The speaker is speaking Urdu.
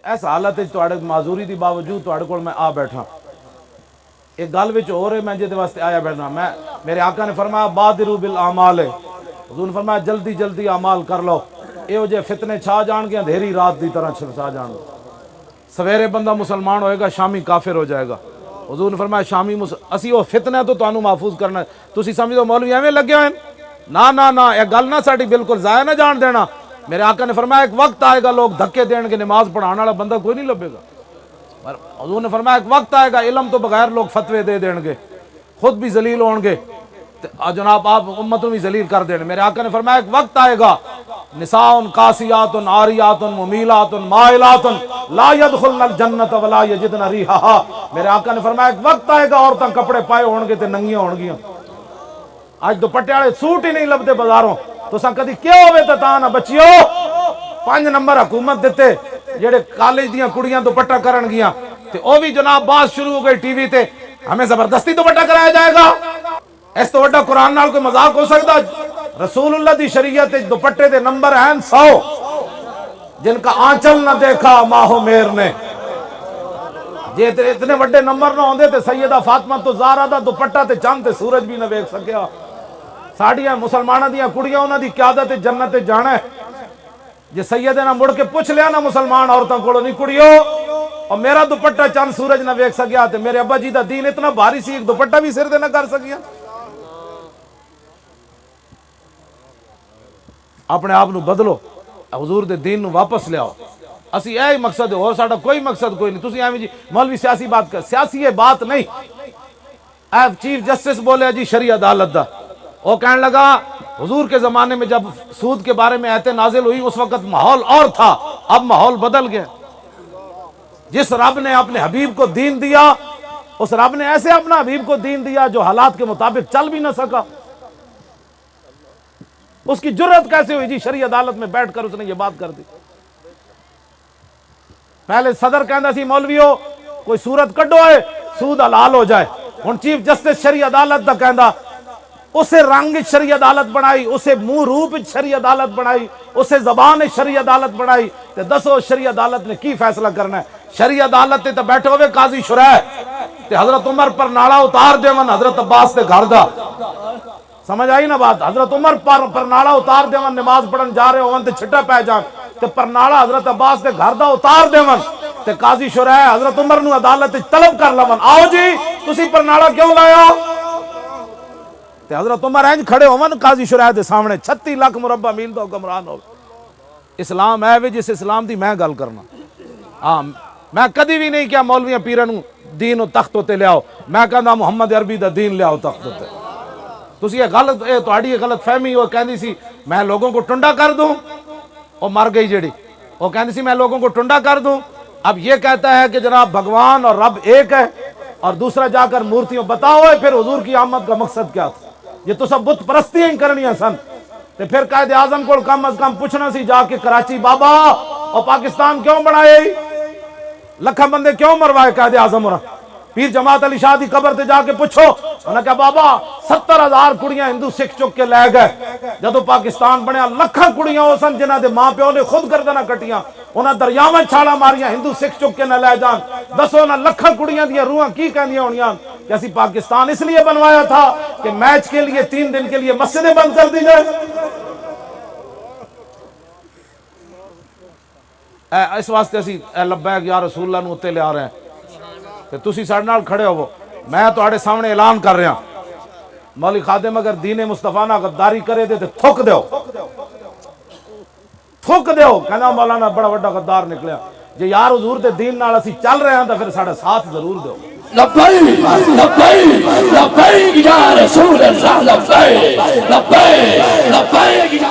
اس حالت تواڈے معذوری دی باوجود تواڈے کول میں آ بیٹھا. ایک گل وچ ہو رہے میں جے واسطے آیا بیٹھنا. میرے آقا نے فرمایا بادروا بالاعمال، حضور نے فرمایا جلدی جلدی اعمال کر لو. یہ جے فتنے چھا جان گے اندھیری رات دی طرح چھا جان گے. سویرے بندہ مسلمان ہوئے گا، شامی کافر ہو جائے گا. حضور نے فرمایا شامی اسی وہ فتنہ تو تانوں محفوظ کرنا ہے. تسی سمجھو مولوی ایویں لگے ہوئے نہ یہ گل نہ ساڈی بالکل ضائع نہ جان دینا. میرے آقا نے فرمایا ایک وقت آئے گا لوگ دھکے دین گے، نماز پڑھانے والا بندہ کوئی نہیں لبے گا. حضور نے فرمایا ایک وقت آئے گا علم تو بغیر لوگ فتوے دے دین گے، خود بھی ذلیل ہون گے، جناب آپ امت بھی ذلیل کر دیں. میرے آقا نے فرمایا ایک وقت آئے گا نساء قاسیات عاریات ممیلات مائلات لا يدخلن الجنت ولا یجدن ریحھا. میرے آقا نے فرمایا ایک وقت آئے گا عورتاں کپڑے پائے ہون گے تے ننگیاں ہون گیاں. اج دوپٹے والے سوٹ ہی نہیں لبدے بازاروں. تساں کدی کیوں ہوے تے تاں نہ بچیو 5 نمبر حکومت دیتے جڑے کالج دیاں کڑیاں دوپٹہ کرن گیاں تے او بھی جناب بات شروع ہو گئی ٹی وی تے ہمیں زبردستی دوپٹہ کرایا جائے گا. اس تو وڈا قرآن نال کوئی مذاق ہو سکتا؟ رسول اللہ دی شریعت دوپٹے دے نمبر ہیں 100 جن کا آنچل نہ دیکھا ماہو میر نے. جے اتنے وڈے نمبر نہ ہوندے تے سیدہ فاطمہ تو زہرا دا دوپٹہ تے چاند تے سورج بھی نہ ویکھ سکیا. ساڈیاں مسلماناں دیاں کڑیاں انہاں دی قیادت جنت جانا ہے. جے سیدے نہ مڑ کے پوچھ لیا نا مسلمان عورتاں کولو نہیں کڑیو اور میرا دوپٹہ چاند سورج نہ ویکھ سکیا تے میرے ابا جی دا دین اتنا بھاری سی ایک دوپٹہ بھی سر تے نہ کر سکیا. اپنے آپ نو بدلو، حضور دے دین نو واپس لے آؤ. اسی اے مقصد ہے اور ساڈا کوئی مقصد کوئی نہیں. تسی ایویں جی مولوی سیاسی بات کر، سیاسی یہ بات نہیں. اے چیف جسٹس بولے جی شرعی عدالت دا، وہ کہنے لگا حضور کے زمانے میں جب سود کے بارے میں آیتیں نازل ہوئی اس وقت ماحول اور تھا، اب ماحول بدل گیا. جس رب نے اپنے حبیب کو دین دیا اس رب نے ایسے اپنا حبیب کو دین دیا جو حالات کے مطابق چل بھی نہ سکا. اس کی جرت کیسے ہوئی جی شرعی عدالت میں بیٹھ کر اس نے یہ بات کر دی. پہلے صدر کہندا سی مولویو کوئی صورت کڈو ہے سود حلال ہو جائے. ہن چیف جسٹس شرعی عدالت دا کہندا اسے رنگ شرعی عدالت بنائی، اسے منہ روپ شرعی عدالت بنائی، اسے زبان شرعی عدالت بنائی. تے دسو شرعی عدالت نے کی فیصلہ کرنا ہے؟ شرعی عدالت تے بیٹھے ہوئے قاضی شرح تے حضرت عمر پر ناڑا اتار دیون حضرت عباس دے گھر دا. سمجھ آئی نا بات؟ حضرت عمر پر ناڑا اتار دیون نماز پڑھن جا رہے ہون تے چھٹا پہ جان تے پر ناڑا حضرت عباس دے گھر دا اتار دیون تے قاضی شرح حضرت عمر نو عدالت طلب کر لون آؤ جی تسی پر ناڑا کیوں لایا؟ تے حضرت عمر اینج کھڑے ہون قاضی شرح دے سامنے 36 لاکھ مربع میل دا حکمران ہو. اسلام ہے جس اسلام دی میں گل کرنا. ہاں میں کدی بھی نہیں کیا مولویاں پیراں نو دین و تخت تے لے آؤ. میں کہندا محمد عربی دا دین لے آؤ تخت تے. تسی یہ غلط تہاڈی غلط فہمی وہ کہندی سی میں لوگوں کو ٹنڈا کر دوں. وہ مر گئی جڑی وہ کہندی سی میں لوگوں کو ٹنڈا کر دوں. اب یہ کہتا ہے کہ جناب بھگوان اور رب ایک ہے اور دوسرا جا کر مورتیوں بتاؤ پھر حضور کی آمد کا مقصد کیا تھا؟ یہ تو سب بت پرستیاں ہی کرنیاں سن. تے پھر قائد اعظم کو کم از کم پوچھنا سی جا کے کراچی بابا اور پاکستان کیوں بنائے؟ لکھاں بندے کیوں مروائے قائد اعظم اور پیر جماعت علی شاہ دی قبر تے جا کے پوچھو. انہوں نے کہا بابا 70,000 کڑیاں ہندو سکھ چک کے لے گئے جدو پاکستان بنیا. لکھاں کڑیاں ہو سن جنہ دے ماں پیو نے خود گردنہ کٹیاں انہاں دریاواں چھاڑا ماریاں ہندو سکھ چک کے نہ لے جان. دسو نہ لکھاں کڑیاں دیاں روحاں کی کہندیاں ہونیاں کہ اسی پاکستان اس لیے بنوایا تھا کہ میچ کے لیے 3 دن کے لیے مسجدیں بند کر دی جائے. اس واسطے اسی لبیک یا رسول اللہ نو تے لے آ رہے ہیں کہ تسی ساڈے نال کھڑے ہوو. میں تواڈے سامنے اعلان کر رہا مولوی خادم اگر دین مصطفیٰ نہ غداری کرے دے تے تھک دیو کہنا مولانا بڑا بڑا غدار نکلیا. جے یار حضور دے دین نال اسی چل رہے ہیں تو پھر ساڈا ساتھ ضرور دیو. لبیک لبیک لبیک یا رسول اللہ لبیک لبیک لبیک.